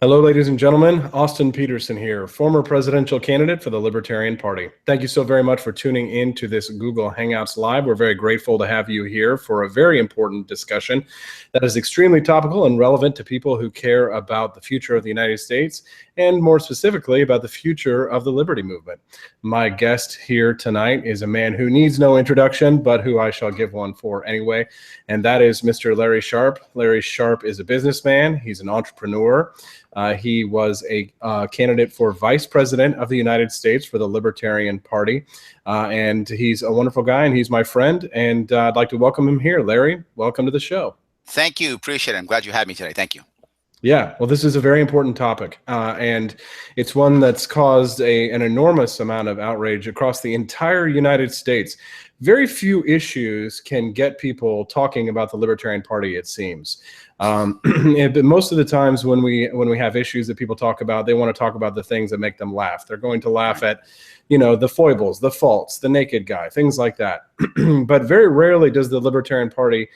Hello, ladies and gentlemen. Austin Petersen here, former presidential candidate for the Libertarian Party. Thank you so very much for tuning in to this Google Hangouts Live. We're very grateful to have you here for a very important discussion that is extremely topical and relevant to people who care about the future of the United States and more specifically about the future of the liberty movement. My guest here tonight is a man who needs no introduction, but who I shall give one for anyway, and that is Mr. Larry Sharpe. Larry Sharpe is a businessman. He's an entrepreneur. He was a candidate for vice president of the United States for the Libertarian Party. And he's a wonderful guy, and he's my friend. And I'd like to welcome him here. Larry, welcome to the show. Thank you. Appreciate it. I'm glad you had me today. Thank you. Yeah, well, this is a very important topic, and it's one that's caused an enormous amount of outrage across the entire United States. Very few issues can get people talking about the Libertarian Party, it seems. But most of the times when we have issues that people talk about, they want to talk about the things that make them laugh. They're going to laugh at, the foibles, the faults, the naked guy, things like that. But very rarely does the Libertarian Party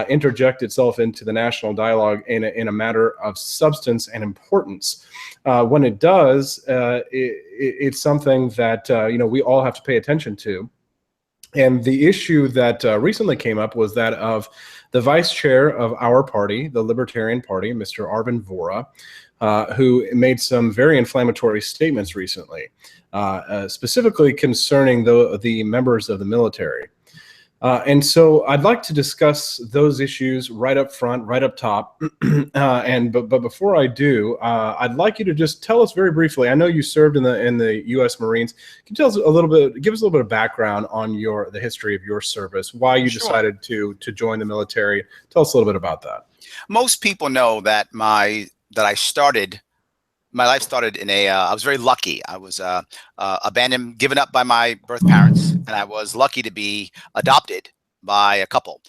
interject itself into the national dialogue in a matter of substance and importance. When it does, it's something that we all have to pay attention to. And the issue that recently came up was that of the vice chair of our party, the Libertarian Party, Mr. Arvin Vohra, who made some very inflammatory statements recently, specifically concerning the members of the military. And so I'd like to discuss those issues right up front, right up top. But before I do, I'd like you to just tell us very briefly. I know you served in the U.S. Marines. Can you tell us a little bit, give us a little bit of background on the history of your service, why you decided to join the military? Tell us a little bit about that. Most people know that my life started in I was very lucky. I was abandoned, given up by my birth parents, and I was lucky to be adopted by a couple.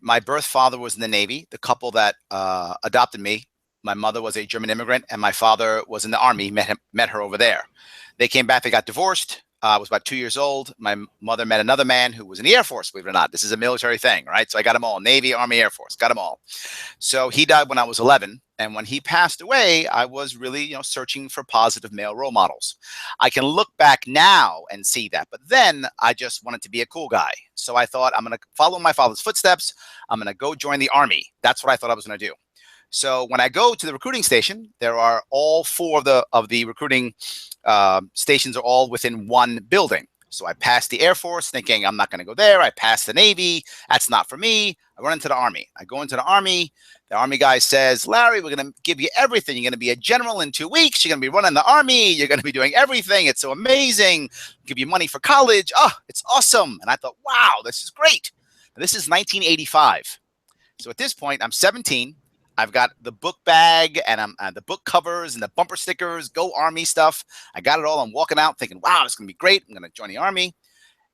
My birth father was in the Navy. The couple that adopted me, my mother was a German immigrant, and my father was in the Army. Met her over there. They came back. They got divorced. I was about 2 years old. My mother met another man who was in the Air Force, believe it or not. This is a military thing, right? So I got them all, Navy, Army, Air Force, got them all. So he died when I was 11. And when he passed away, I was really, searching for positive male role models. I can look back now and see that. But then I just wanted to be a cool guy. So I thought, I'm going to follow my father's footsteps. I'm going to go join the Army. That's what I thought I was going to do. So when I go to the recruiting station, there are all four of the recruiting stations are all within one building. So I passed the Air Force thinking I'm not going to go there. I passed the Navy. That's not for me. I run into the Army. I go into the Army. The Army guy says, Larry, we're going to give you everything. You're going to be a general in 2 weeks. You're going to be running the Army. You're going to be doing everything. It's so amazing. Give you money for college. Oh, it's awesome. And I thought, wow, this is great. Now, this is 1985. So at this point, I'm 17. I've got the book bag and the book covers and the bumper stickers, Go Army stuff. I got it all. I'm walking out thinking, wow, it's going to be great. I'm going to join the Army.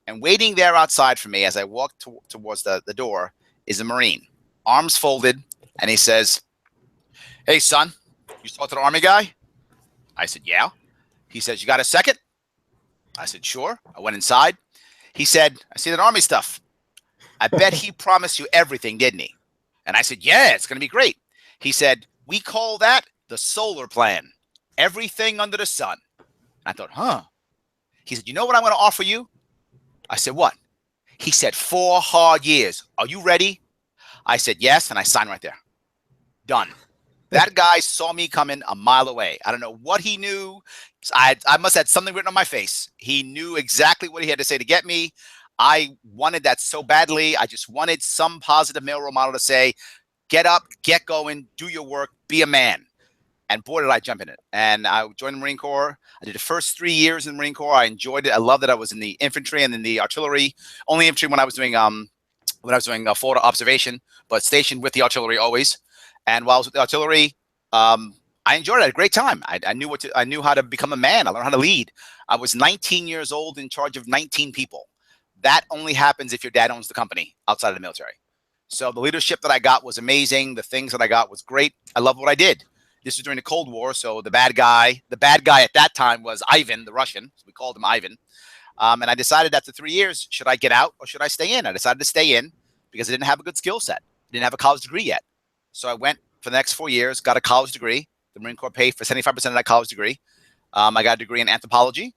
And waiting there outside for me as I walk towards the door is a Marine, arms folded. And he says, hey, son, you talk to the Army guy? I said, yeah. He says, you got a second? I said, sure. I went inside. He said, I see that Army stuff. I bet he promised you everything, didn't he? And I said, yeah, it's going to be great. He said, we call that the solar plan. Everything under the sun. I thought, huh? He said, you know what I'm going to offer you? I said, what? He said, 4 hard years. Are you ready? I said, yes. And I signed right there. Done. That guy saw me coming a mile away. I don't know what he knew. I must have had something written on my face. He knew exactly what he had to say to get me. I wanted that so badly. I just wanted some positive male role model to say, get up, get going, do your work, be a man. And boy, did I jump in it. And I joined the Marine Corps. I did the first 3 years in the Marine Corps. I enjoyed it. I loved it. I was in the infantry and in the artillery. Only infantry when I was doing Florida observation, but stationed with the artillery always. And while I was with the artillery, I enjoyed it. I had a great time. I knew how to become a man. I learned how to lead. I was 19 years old in charge of 19 people. That only happens if your dad owns the company outside of the military. So the leadership that I got was amazing. The things that I got was great. I loved what I did. This was during the Cold War. So the bad guy at that time was Ivan, the Russian. So we called him Ivan. And I decided after 3 years, should I get out or should I stay in? I decided to stay in because I didn't have a good skill set. I didn't have a college degree yet. So I went for the next 4 years, got a college degree, The Marine Corps paid for 75% of that college degree. I got a degree in anthropology.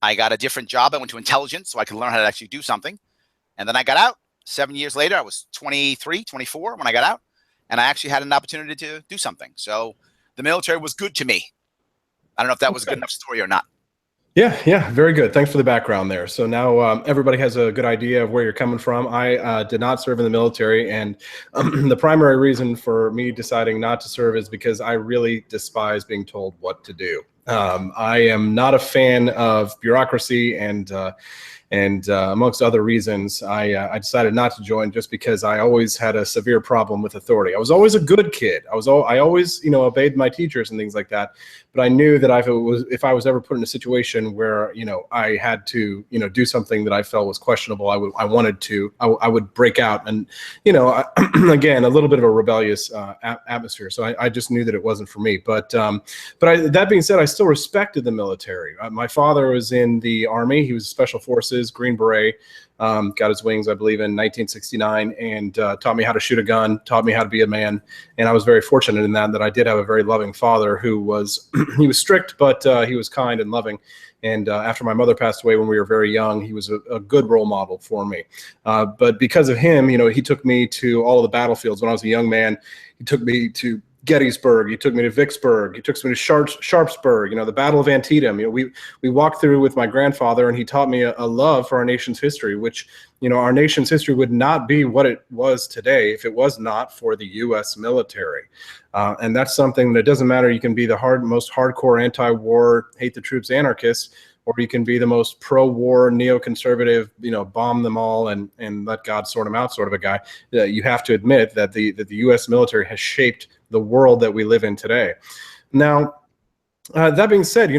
I got a different job. I went to intelligence so I could learn how to actually do something. And then I got out. 7 years later, I was 23, 24 when I got out. And I actually had an opportunity to do something. So the military was good to me. I don't know if that was a good enough story or not. Yeah, very good. Thanks for the background there. So now everybody has a good idea of where you're coming from. I did not serve in the military, and the primary reason for me deciding not to serve is because I really despise being told what to do. I am not a fan of bureaucracy, and amongst other reasons, I decided not to join just because I always had a severe problem with authority. I was always a good kid. I always obeyed my teachers and things like that. But I knew that if I was ever put in a situation where I had to do something that I felt was questionable, I would break out, and again, a little bit of a rebellious atmosphere. So I just knew that it wasn't for me. But that being said, I still respected the military. My father was in the Army. He was Special Forces, Green Beret. Got his wings, I believe, in 1969, and taught me how to shoot a gun, taught me how to be a man. And I was very fortunate in that I did have a very loving father who was, he was strict, but he was kind and loving. And after my mother passed away when we were very young, he was a good role model for me. But because of him, he took me to all of the battlefields when I was a young man. He took me to Gettysburg. He took me to Vicksburg. He took me to Sharpsburg. The Battle of Antietam. We walked through with my grandfather, and he taught me a love for our nation's history. Which our nation's history would not be what it was today if it was not for the U.S. military. And that's something that doesn't matter. You can be the most hardcore anti-war, hate the troops anarchist, or you can be the most pro-war, neoconservative, bomb them all and let God sort them out sort of a guy. You have to admit that the U.S. military has shaped the world that we live in today. Now, that being said,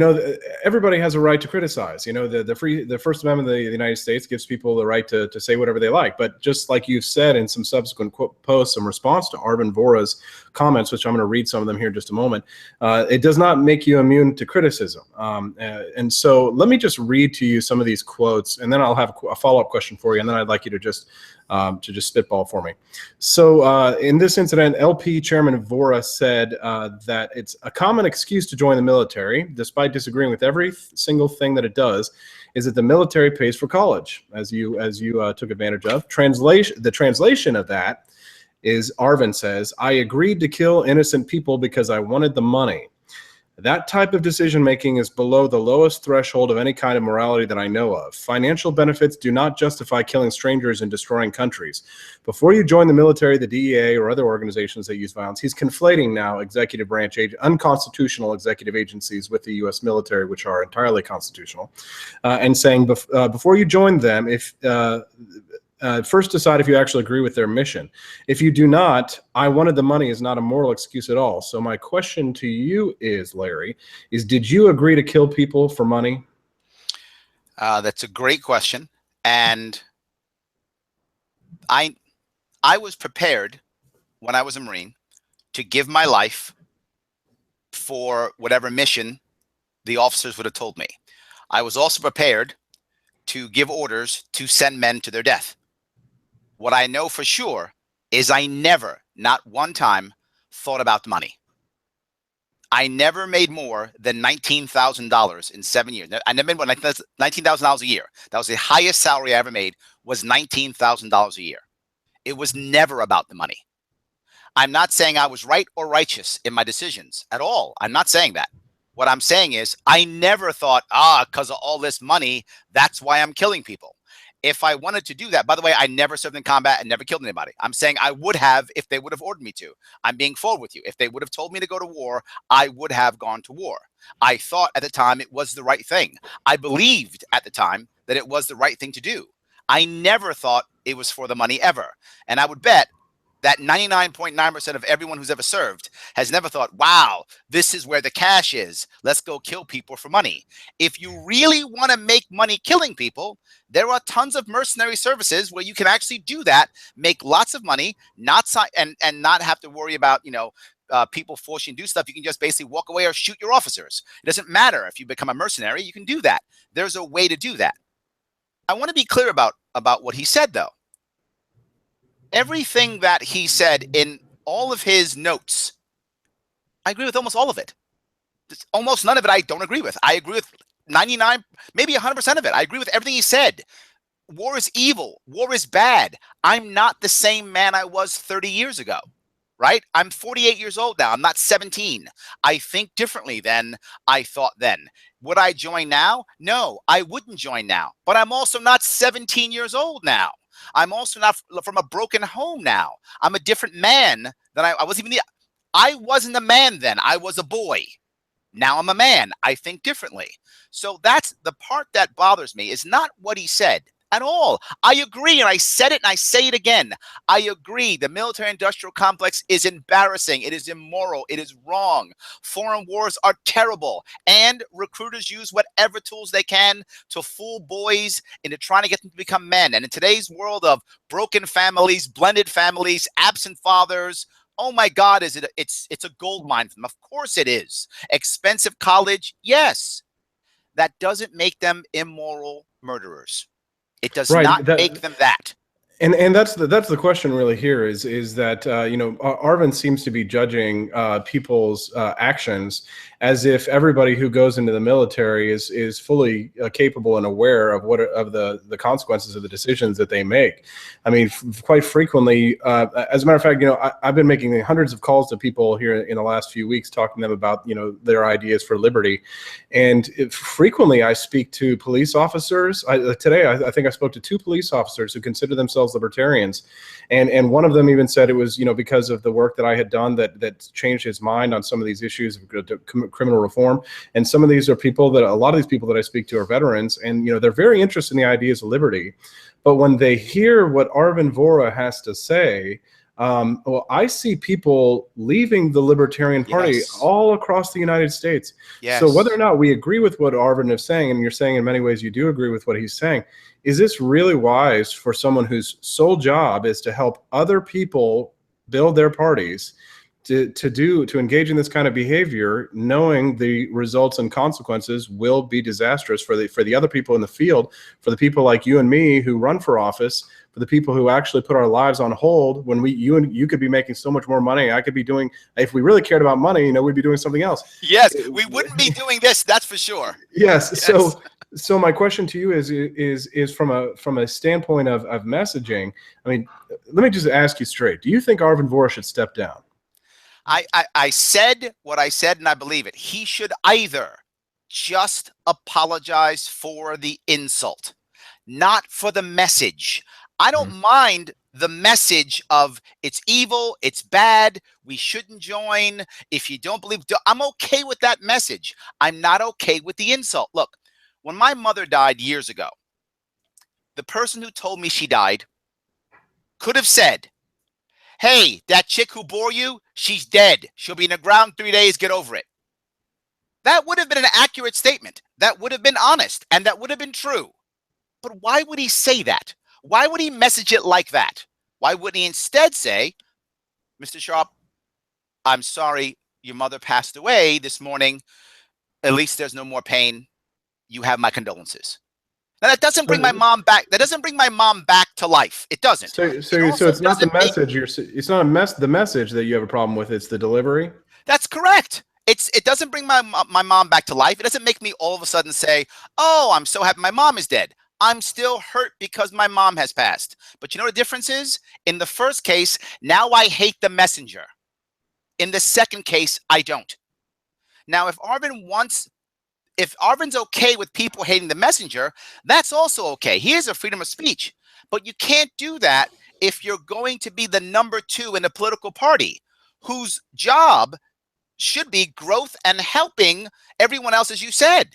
everybody has a right to criticize. The First Amendment of the United States gives people the right to say whatever they like. But just like you've said in some subsequent posts in response to Arvin Vora's comments, which I'm going to read some of them here in just a moment, it does not make you immune to criticism. And so let me just read to you some of these quotes, and then I'll have a follow-up question for you, and then I'd like you to just spitball for me. So in this incident, LP Chairman Vora said that it's a common excuse to join the military, despite disagreeing with every single thing that it does, is that the military pays for college, as you took advantage of. The translation of that is, Arvin says, I agreed to kill innocent people because I wanted the money. That type of decision-making is below the lowest threshold of any kind of morality that I know of. Financial benefits do not justify killing strangers and destroying countries. Before you join the military, the DEA, or other organizations that use violence, he's conflating now executive branch, unconstitutional executive agencies with the U.S. military, which are entirely constitutional, and saying before you join them, first decide if you actually agree with their mission. If you do not, I wanted the money is not a moral excuse at all. So my question to you is, Larry, did you agree to kill people for money? That's a great question. And I was prepared when I was a Marine to give my life for whatever mission the officers would have told me. I was also prepared to give orders to send men to their death. What I know for sure is I never, not one time, thought about the money. I never made more than $19,000 in 7 years. I never made more than $19,000 a year. That was the highest salary I ever made, was $19,000 a year. It was never about the money. I'm not saying I was right or righteous in my decisions at all. I'm not saying that. What I'm saying is I never thought, because of all this money, that's why I'm killing people. If I wanted to do that, by the way, I never served in combat and never killed anybody. I'm saying I would have if they would have ordered me to. I'm being forward with you. If they would have told me to go to war, I would have gone to war. I thought at the time it was the right thing. I believed at the time that it was the right thing to do. I never thought it was for the money ever. And I would bet that 99.9% of everyone who's ever served has never thought, wow, this is where the cash is. Let's go kill people for money. If you really want to make money killing people, there are tons of mercenary services where you can actually do that, make lots of money, and not have to worry about, people forcing you to do stuff. You can just basically walk away or shoot your officers. It doesn't matter if you become a mercenary, you can do that. There's a way to do that. I want to be clear about what he said, though. Everything that he said in all of his notes I agree with almost all of it. Almost none of it I don't agree with. I agree with 99, maybe 100% of it. I agree with everything he said. War is evil. War is bad. I'm not the same man I was 30 years ago, right? I'm 48 years old now. I'm not 17. I think differently than I thought then. Would I join now? No, I wouldn't join now. But I'm also not 17 years old now. I'm also not from a broken home now. I'm a different man than I was even I wasn't a man then. I was a boy. Now I'm a man. I think differently. So that's the part that bothers me, is not what he said at all. I agree, and I said it and I say it again. I agree. The military-industrial complex is embarrassing. It is immoral. It is wrong. Foreign wars are terrible, and recruiters use whatever tools they can to fool boys into trying to get them to become men. And in today's world of broken families, blended families, absent fathers, oh my God, it's a gold mine for them. Of course it is. Expensive college, yes. That doesn't make them immoral murderers. It does not make them that. And that's the question really here is that you know, Arvind seems to be judging people's actions as if everybody who goes into the military is fully capable and aware of the consequences of the decisions that they make. I mean, quite frequently, as a matter of fact, you know, I've been making hundreds of calls to people here in the last few weeks, talking to them about, you know, their ideas for liberty, and frequently I speak to police officers. Today I think I spoke to 2 police officers who consider themselves libertarians, and one of them even said it was, you know, because of the work that I had done that changed his mind on some of these issues of criminal reform. And some of these are people that, a lot of these people that I speak to are veterans, and you know, they're very interested in the ideas of liberty, but when they hear what Arvind Vora has to say, well, I see people leaving the Libertarian Party all across the United States. So whether or not we agree with what Arvind is saying, and you're saying in many ways you do agree with what he's saying, is this really wise for someone whose sole job is to help other people build their parties to engage in this kind of behavior, knowing the results and consequences will be disastrous for the other people in the field, for the people like you and me who run for office, for the people who actually put our lives on hold when you could be making so much more money. I could be doing, if we really cared about money, you know, we'd be doing something else. Yes, we wouldn't be doing this, that's for sure. Yes. So my question to you is from a standpoint of messaging. I mean, let me just ask you straight. Do you think Arvind Vora should step down? I said what I said, and I believe it. He should either just apologize for the insult, not for the message. I don't mind the message of it's evil, it's bad, we shouldn't join. If you don't believe, I'm okay with that message. I'm not okay with the insult. Look, when my mother died years ago, the person who told me she died could have said, hey, that chick who bore you, she's dead. She'll be in the ground 3 days. Get over it. That would have been an accurate statement. That would have been honest, and that would have been true. But why would he say that? Why would he message it like that? Why wouldn't he instead say, Mr. Sharpe, I'm sorry your mother passed away this morning. At least there's no more pain. You have my condolences. Now that doesn't bring my mom back. That doesn't bring my mom back to life. It doesn't. So it's not the message. It's not the message that you have a problem with. It's the delivery. That's correct. It doesn't bring my mom back to life. It doesn't make me all of a sudden say, oh, I'm so happy my mom is dead. I'm still hurt because my mom has passed. But you know what the difference is? In the first case, now I hate the messenger. In the second case, I don't. Now, if Arvind's okay with people hating the messenger, that's also okay. He has a freedom of speech. But you can't do that if you're going to be the number 2 in a political party whose job should be growth and helping everyone else, as you said.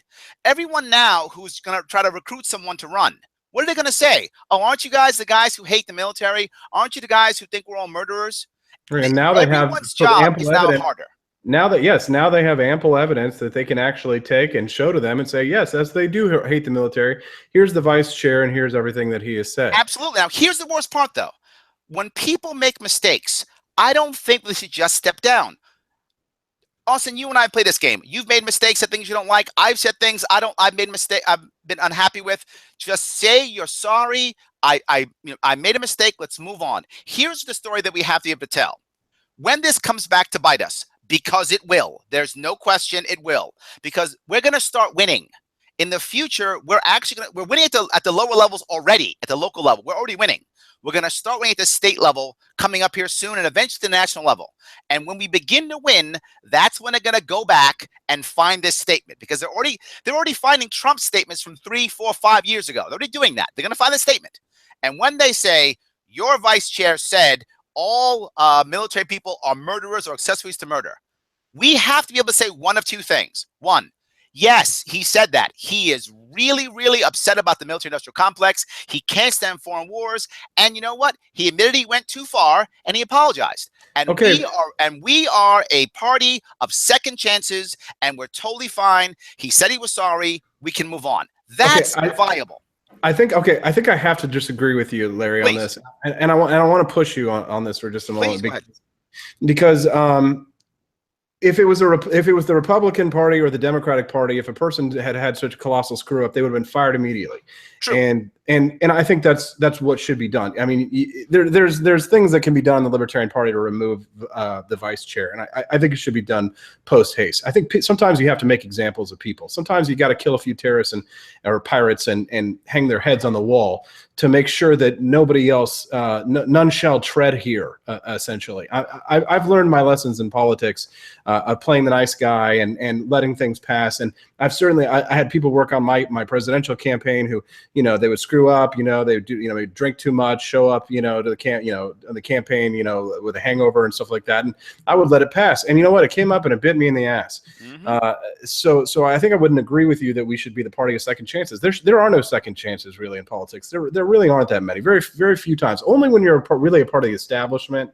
Everyone now who's going to try to recruit someone to run, what are they going to say? Oh, aren't you guys the guys who hate the military? Aren't you the guys who think we're all murderers? And now they have job is now harder. Now they have ample evidence that they can actually take and show to them and say, yes, as they do hate the military. Here's the vice chair, and here's everything that he has said. Absolutely. Now, here's the worst part, though. When people make mistakes, I don't think they should just step down. Austin, you and I play this game. You've made mistakes, said things you don't like. I've said things I've made mistakes I've been unhappy with. Just say you're sorry. I made a mistake. Let's move on. Here's the story that we have to be able to tell. When this comes back to bite us, because it will. There's no question it will, because we're going to start winning. In the future, we're winning at the lower levels already, at the local level. We're already winning. We're going to start winning at the state level coming up here soon, and eventually the national level. And when we begin to win, that's when they're going to go back and find this statement, because they're already finding Trump statements from 3, 4, 5 years ago. They're already doing that. They're going to find the statement. And when they say, your vice chair said all military people are murderers or accessories to murder, we have to be able to say one of two things. One, yes, he said that. He is really, really upset about the military-industrial complex. He can't stand foreign wars. And you know what? He admitted he went too far, and he apologized. And we are a party of second chances, and we're totally fine. He said he was sorry. We can move on. That's viable. I think I have to disagree with you, Larry, on this, and I want to push you on this for just a moment, because if it was the Republican Party or the Democratic Party, if a person had such a colossal screw up, they would have been fired immediately. True. And I think that's what should be done. I mean, there's things that can be done in the Libertarian Party to remove the vice chair, and I think it should be done post haste. I think sometimes you have to make examples of people. Sometimes you got to kill a few terrorists or pirates and hang their heads on the wall to make sure that nobody else, none shall tread here. Essentially, I've learned my lessons in politics of playing the nice guy and letting things pass. And I had people work on my presidential campaign who, they would screw up, they would do, they drink too much, show up, to the campaign, with a hangover and stuff like that. And I would let it pass. And you know what? It came up and it bit me in the ass. Mm-hmm. So I think I wouldn't agree with you that we should be the party of second chances. There are no second chances really in politics. There really aren't that many. Very, very few times. Only when you're really a part of the establishment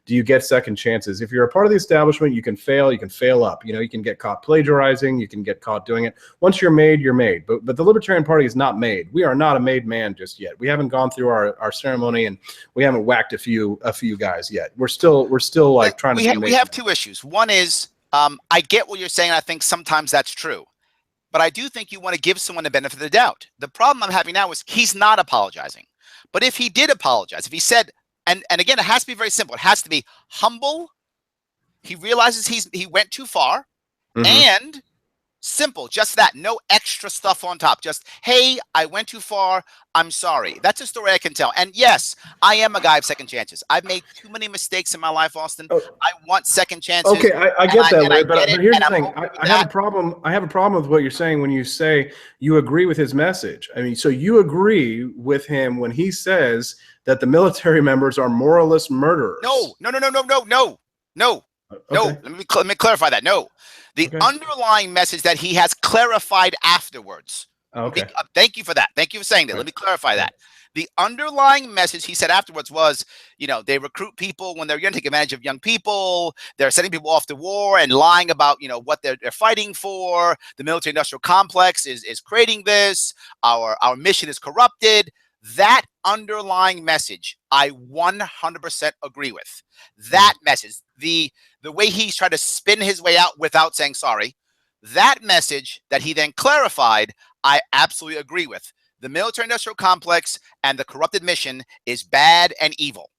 do you get second chances. If you're a part of the establishment, you can fail up. You can get caught plagiarizing, you can get caught doing it. Once you're made, you're made. But the Libertarian Party is not made. We are not a made man just yet. We haven't gone through our ceremony, and we haven't whacked a few guys yet. We're still like trying to. We have two issues. One is I get what you're saying. I think sometimes that's true. But I do think you want to give someone the benefit of the doubt. The problem I'm having now is he's not apologizing. But if he did apologize, if he said, and again, it has to be very simple. It has to be humble. He realizes he went too far, and simple, just that. No extra stuff on top. Just, hey, I went too far. I'm sorry. That's a story I can tell. And yes, I am a guy of second chances. I've made too many mistakes in my life, Austin. I want second chances. Okay, I get that, Larry, but here's the thing. I have a problem. I have a problem with what you're saying when you say you agree with his message. I mean, so you agree with him when he says that the military members are moralist murderers. No. Let me clarify that. No, the underlying message that he has clarified afterwards. Okay. Thank you for that. Thank you for saying that. Let me clarify that. The underlying message he said afterwards was, they recruit people when they're young, take advantage of young people. They're sending people off to war and lying about, what they're fighting for. The military-industrial complex is creating this. Our mission is corrupted. That underlying message, I 100% agree with. That message, the way he's trying to spin his way out without saying sorry, that message that he then clarified, I absolutely agree with. The military-industrial complex and the corrupted mission is bad and evil.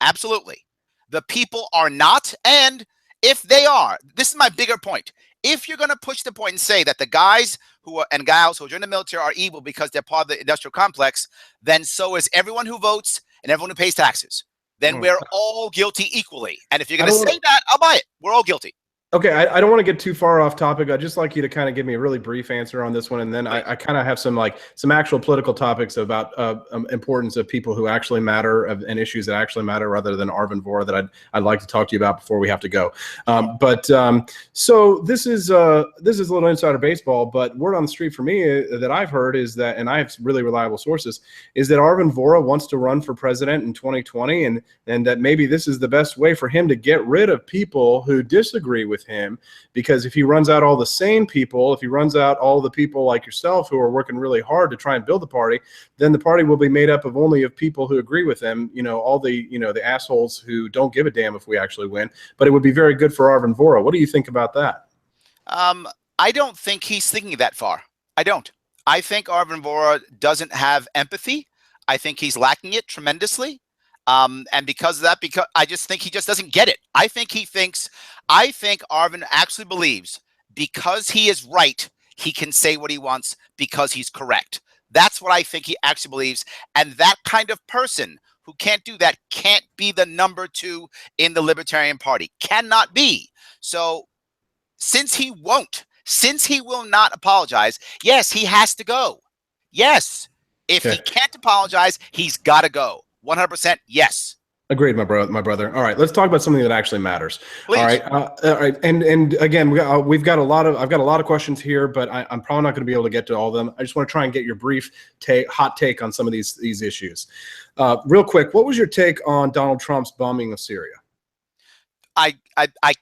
Absolutely. The people are not, and if they are, this is my bigger point. If you're going to push the point and say that the guys and gals who join the military are evil because they're part of the industrial complex, then so is everyone who votes and everyone who pays taxes. Then we're all guilty equally. And if you're going to say that, I'll buy it. We're all guilty. Okay, I don't want to get too far off topic. I'd just like you to kind of give me a really brief answer on this one, and then I kind of have some actual political topics about importance of people who actually matter and issues that actually matter, rather than Arvin Vohra that I'd like to talk to you about before we have to go. So this is a little insider baseball, but word on the street for me that I've heard is that, and I have really reliable sources, is that Arvin Vohra wants to run for president in 2020, and that maybe this is the best way for him to get rid of people who disagree with him, because if he runs out all the sane people, if he runs out all the people like yourself who are working really hard to try and build the party, then the party will be made up of only of people who agree with him, all the the assholes who don't give a damn if we actually win. But it would be very good for Arvin Vohra. What do you think about that? I don't think he's thinking that far. I don't. I think Arvin Vohra doesn't have empathy. I think he's lacking it tremendously. And because of that, because I just think he just doesn't get it. I think Arvin actually believes because he is right, he can say what he wants because he's correct. That's what I think he actually believes. And that kind of person who can't do that can't be the number 2 in the Libertarian Party. Cannot be. So since he will not apologize, yes, he has to go. Yes. If he can't apologize, he's got to go. 100% yes. Agreed, my brother. All right, let's talk about something that actually matters. Please. All right, and again, I've got a lot of questions here, but I'm probably not going to be able to get to all of them. I just want to try and get your brief hot take on some of these issues. Real quick, what was your take on Donald Trump's bombing of Syria? I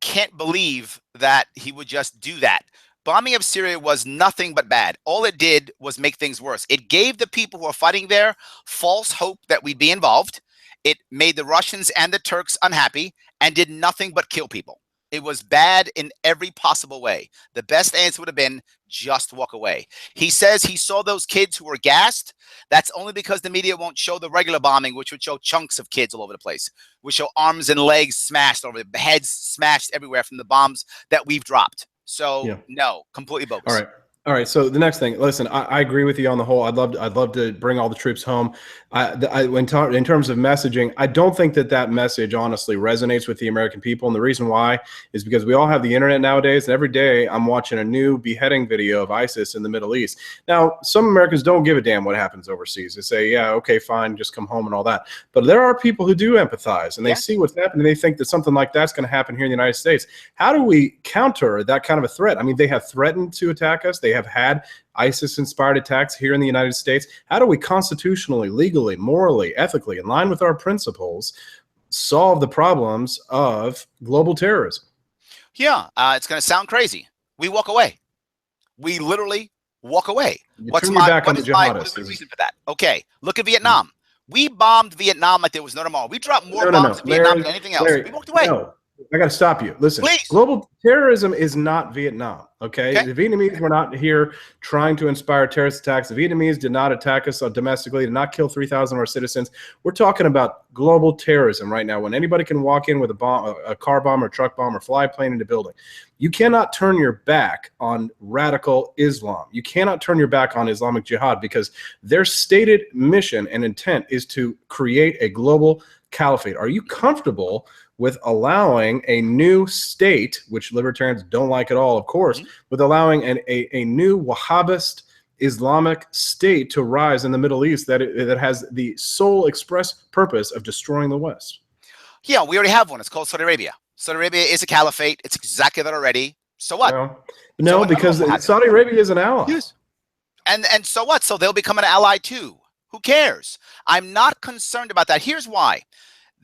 can't believe that he would just do that. Bombing of Syria was nothing but bad. All it did was make things worse. It gave the people who are fighting there false hope that we'd be involved. It made the Russians and the Turks unhappy and did nothing but kill people. It was bad in every possible way. The best answer would have been just walk away. He says he saw those kids who were gassed. That's only because the media won't show the regular bombing, which would show chunks of kids all over the place. We show arms and legs smashed over, the heads smashed everywhere from the bombs that we've dropped. So no, completely bogus. All right. So the next thing, listen, I agree with you on the whole. I'd love to bring all the troops home. In terms of messaging, I don't think that message honestly resonates with the American people. And the reason why is because we all have the internet nowadays, and every day I'm watching a new beheading video of ISIS in the Middle East. Now, some Americans don't give a damn what happens overseas. They say, yeah, okay, fine, just come home and all that. But there are people who do empathize, and they see what's happening. They think that something like that's going to happen here in the United States. How do we counter that kind of a threat? I mean, they have threatened to attack us. They have had ISIS-inspired attacks here in the United States. How do we constitutionally, legally, morally, ethically, in line with our principles, solve the problems of global terrorism? Yeah, it's going to sound crazy. We walk away. We literally walk away. What is the reason for that? Okay, look at Vietnam. We bombed Vietnam like there was no tomorrow. We dropped more bombs in Vietnam than anything else. We walked away. No. I got to stop you. Listen, please. Global terrorism is not Vietnam. Okay? The Vietnamese were not here trying to inspire terrorist attacks. The Vietnamese did not attack us domestically, did not kill 3,000 of our citizens. We're talking about global terrorism right now. When anybody can walk in with a bomb, a car bomb or truck bomb, or fly a plane into a building, you cannot turn your back on radical Islam. You cannot turn your back on Islamic Jihad, because their stated mission and intent is to create a global caliphate. Are you comfortable with allowing a new state, which libertarians don't like at all, of course, with allowing a new Wahhabist Islamic state to rise in the Middle East that has the sole express purpose of destroying the West? Yeah, we already have one. It's called Saudi Arabia. Saudi Arabia is a caliphate. It's exactly that already. So what? No, because Saudi Arabia is an ally. Yes. And so what? So they'll become an ally too. Who cares? I'm not concerned about that. Here's why.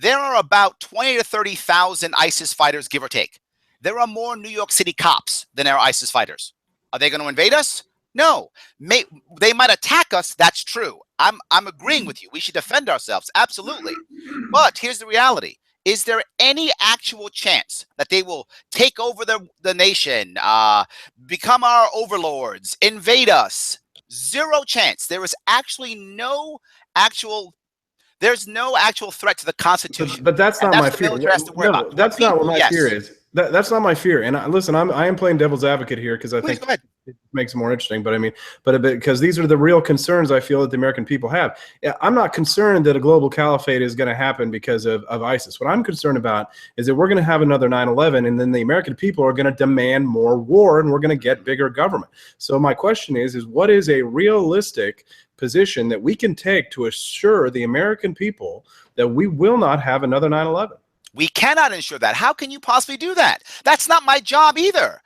There are about 20 to 30,000 ISIS fighters, give or take. There are more New York City cops than there are ISIS fighters. Are they going to invade us? No. They might attack us. That's true. I'm agreeing with you. We should defend ourselves. Absolutely. But here's the reality. Is there any actual chance that they will take over the nation, become our overlords, invade us? Zero chance. There is actually no actual threat to the Constitution. But that's not my fear. No, that's not what my fear is. That's not my fear. And listen, I am playing devil's advocate here because I think it makes it more interesting. But I mean, because these are the real concerns I feel that the American people have. I'm not concerned that a global caliphate is going to happen because of ISIS. What I'm concerned about is that we're going to have another 9/11, and then the American people are going to demand more war, and we're going to get bigger government. So my question is what is a realistic position that we can take to assure the American people that we will not have another 9/11? We cannot ensure that. How can you possibly do that? That's not my job either.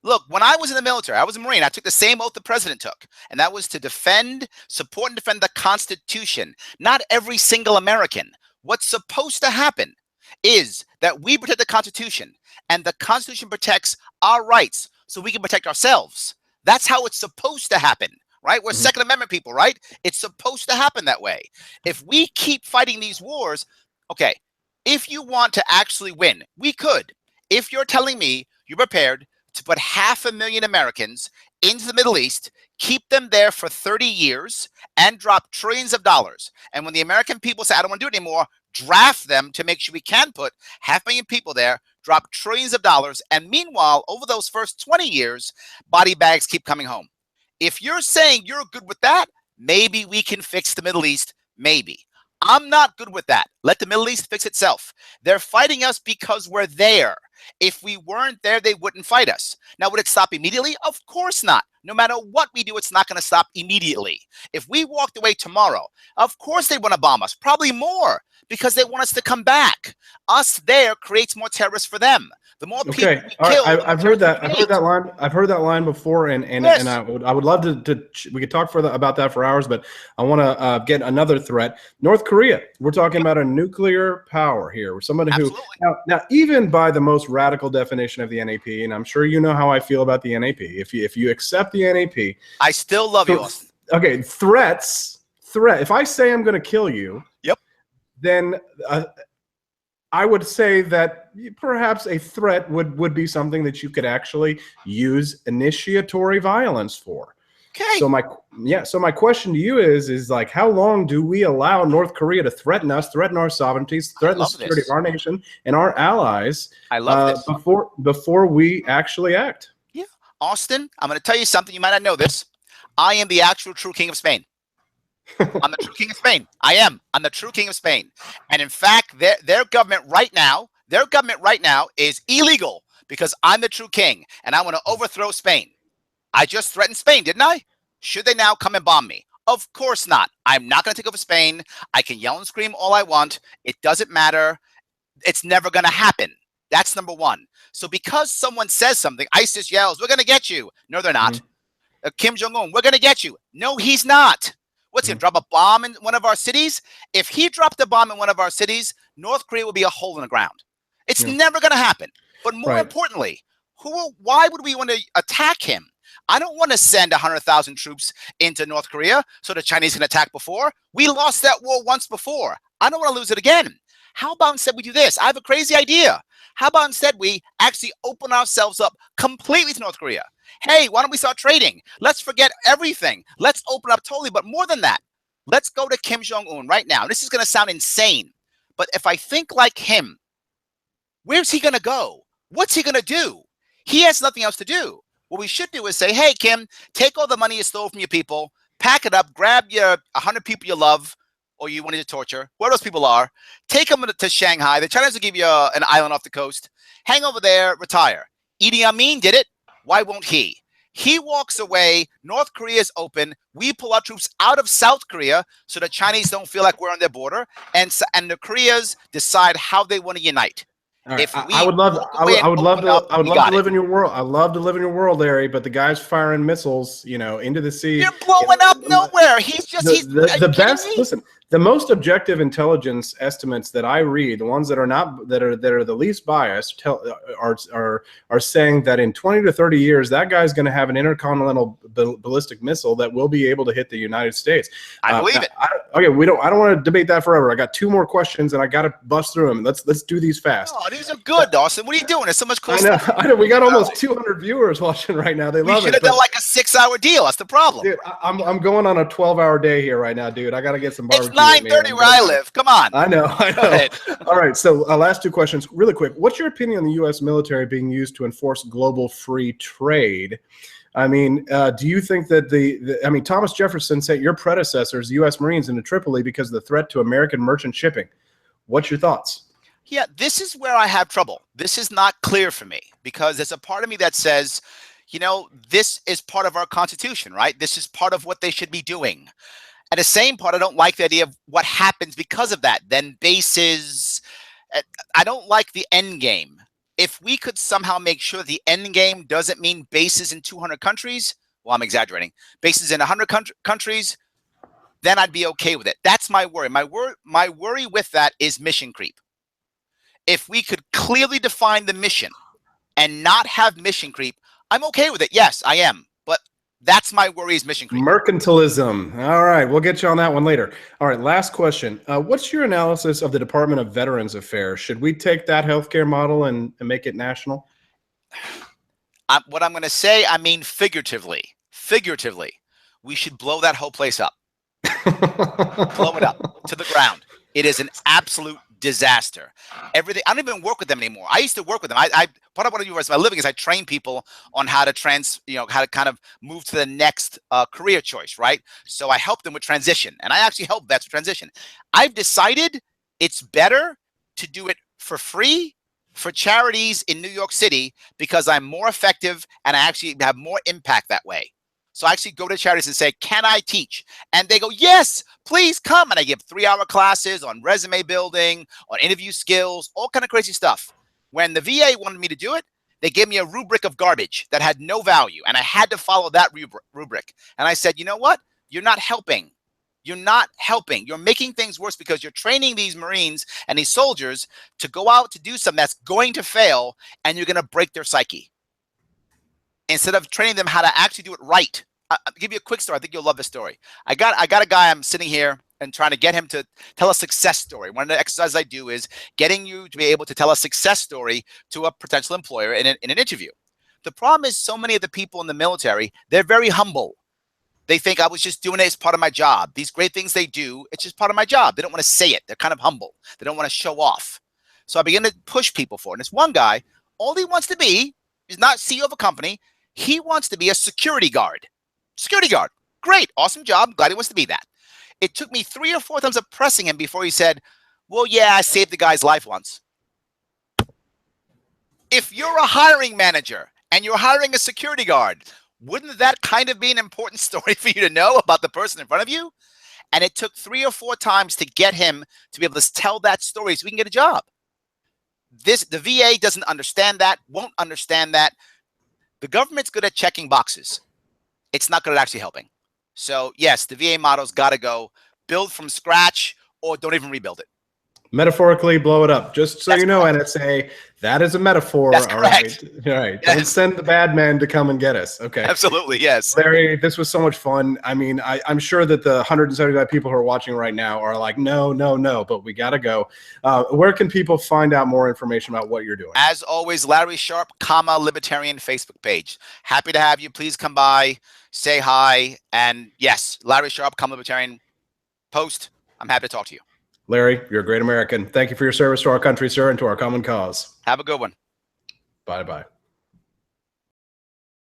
Look, when I was in the military, I was a Marine. I took the same oath the president took, and that was to support and defend the Constitution. Not every single American. What's supposed to happen is that we protect the Constitution, and the Constitution protects our rights so we can protect ourselves. That's how it's supposed to happen. Right? We're Second Amendment people, right? It's supposed to happen that way. If we keep fighting these wars, okay, if you want to actually win, we could. If you're telling me you're prepared to put 500,000 Americans into the Middle East, keep them there for 30 years, and drop trillions of dollars, and when the American people say, I don't want to do it anymore, draft them to make sure we can put 500,000 people there, drop trillions of dollars, and meanwhile, over those first 20 years, body bags keep coming home. If you're saying you're good with that, maybe we can fix the Middle East, maybe. I'm not good with that. Let the Middle East fix itself. They're fighting us because we're there. If we weren't there, they wouldn't fight us. Now, would it stop immediately? Of course not. No matter what we do, it's not going to stop immediately. If we walked away tomorrow, of course they want to bomb us, probably more, because they want us to come back. Us there creates more terrorists for them. The more people we kill, I've heard that. I've heard that line before, and yes. I would love to. We could talk further about that for hours, but I want to get another threat. North Korea. We're talking about a nuclear power here. Somebody who now even by the most radical definition of the NAP, and I'm sure you know how I feel about the NAP. If you accept the NAP, I still love you. Okay, threat. If I say I'm going to kill you, yep, then I would say that perhaps a threat would be something that you could actually use initiatory violence for. Okay. So my question to you is like, how long do we allow North Korea to threaten us, threaten our sovereignties, threaten the security of our nation and our allies? I love this. Before we actually act. Yeah, Austin, I'm going to tell you something. You might not know this. I am the actual true king of Spain. I'm the true king of Spain. I am. I'm the true king of Spain. And in fact, their government right now is illegal because I'm the true king and I want to overthrow Spain. I just threatened Spain, didn't I? Should they now come and bomb me? Of course not. I'm not going to take over Spain. I can yell and scream all I want. It doesn't matter. It's never going to happen. That's number one. So because someone says something, ISIS yells, we're going to get you. No, they're not. Kim Jong-un, we're going to get you. No, he's not. What's he, drop a bomb in one of our cities? If he dropped a bomb in one of our cities, North Korea will be a hole in the ground. It's never going to happen. But more importantly, why would we want to attack him? I don't want to send 100,000 troops into North Korea so the Chinese can attack before. We lost that war once before. I don't want to lose it again. How about instead we do this? I have a crazy idea. How about instead we actually open ourselves up completely to North Korea? Hey, why don't we start trading? Let's forget everything. Let's open up totally. But more than that, let's go to Kim Jong-un right now. This is going to sound insane. But if I think like him, where's he going to go? What's he going to do? He has nothing else to do. What we should do is say, hey, Kim, take all the money you stole from your people, pack it up, grab your 100 people you love or you wanted to torture, where those people are, take them to Shanghai. The Chinese will give you an island off the coast. Hang over there, retire. Idi Amin did it. Why won't he? He walks away. North Korea is open. We pull our troops out of South Korea so the Chinese don't feel like we're on their border. And the Koreas decide how they want to unite. Right. I would love to live in your world. I love to live in your world, Larry. But the guy's firing missiles, into the sea. You're blowing up nowhere. He's the best. Listen, the most objective intelligence estimates that I read, the ones that are not that are the least biased, are saying that in 20 to 30 years, that guy's going to have an intercontinental ballistic missile that will be able to hit the United States. I believe it. Okay, I don't want to debate that forever. I got two more questions, and I got to bust through them. Let's do these fast. Oh, these are good, Dawson. What are you doing? There's so much cool stuff. I know. We got almost 200 viewers watching right now. They love it. We should have done like a 6-hour deal. That's the problem. Dude, I'm going on a 12-hour day here right now, dude. I got to get some barbecue. It's 9:30 where I live. Come on. I know. All right. So last two questions, really quick. What's your opinion on the U.S. military being used to enforce global free trade? I mean, do you think that Thomas Jefferson sent your predecessors, U.S. Marines, into Tripoli because of the threat to American merchant shipping? What's your thoughts? Yeah, this is where I have trouble. This is not clear for me because there's a part of me that says, this is part of our Constitution, right? This is part of what they should be doing. At the same part, I don't like the idea of what happens because of that. Then bases, I don't like the end game. If we could somehow make sure the end game doesn't mean bases in 200 countries, well, I'm exaggerating, bases in 100 countries, then I'd be okay with it. That's my worry. My worry with that is mission creep. If we could clearly define the mission and not have mission creep, I'm okay with it. Yes, I am. But that's my worry is mission creep. Mercantilism. All right. We'll get you on that one later. All right. Last question. What's your analysis of the Department of Veterans Affairs? Should we take that healthcare model and make it national? What I'm going to say, I mean figuratively. Figuratively. We should blow that whole place up. Blow it up to the ground. It is an absolute disaster. Everything. I don't even work with them anymore. I used to work with them. Part of what I do for my living is I train people on how to how to kind of move to the next career choice, right? So I help them with transition, and I actually help vets with transition. I've decided it's better to do it for free for charities in New York City because I'm more effective and I actually have more impact that way. So I actually go to charities and say, can I teach? And they go, yes, please come. And I give 3-hour classes on resume building, on interview skills, all kind of crazy stuff. When the VA wanted me to do it, they gave me a rubric of garbage that had no value. And I had to follow that rubric. And I said, you know what? You're not helping. You're not helping. You're making things worse because you're training these Marines and these soldiers to go out to do something that's going to fail, and you're going to break their psyche. Instead of training them how to actually do it right. I'll give you a quick story. I think you'll love this story. I got a guy, I'm sitting here and trying to get him to tell a success story. One of the exercises I do is getting you to be able to tell a success story to a potential employer in an interview. The problem is so many of the people in the military, they're very humble. They think I was just doing it as part of my job. These great things they do, it's just part of my job. They don't want to say it. They're kind of humble. They don't want to show off. So I begin to push people for it. And this one guy, all he wants to be is not CEO of a company. He wants to be a security guard. Security guard. Great. Awesome job. Glad he wants to be that. It took me 3 or 4 times of pressing him before he said, well, yeah, I saved the guy's life once. If you're a hiring manager and you're hiring a security guard, wouldn't that kind of be an important story for you to know about the person in front of you? And it took 3 or 4 times to get him to be able to tell that story so we can get a job. The VA doesn't understand that, won't understand that. The government's good at checking boxes. It's not good at actually helping. So yes, the VA model's got to go build from scratch or don't even rebuild it. Metaphorically blow it up. Just so you know, NSA, that is a metaphor. That's correct. All right. Yes. Don't send the bad man to come and get us. Okay. Absolutely. Yes. Larry, this was so much fun. I mean, I'm sure that the 175 people who are watching right now are like, no, but we got to go. Where can people find out more information about what you're doing? As always, Larry Sharpe, Libertarian Facebook page. Happy to have you. Please come by, say hi. And yes, Larry Sharpe, Libertarian post. I'm happy to talk to you. Larry, you're a great American. Thank you for your service to our country, sir, and to our common cause. Have a good one. Bye-bye.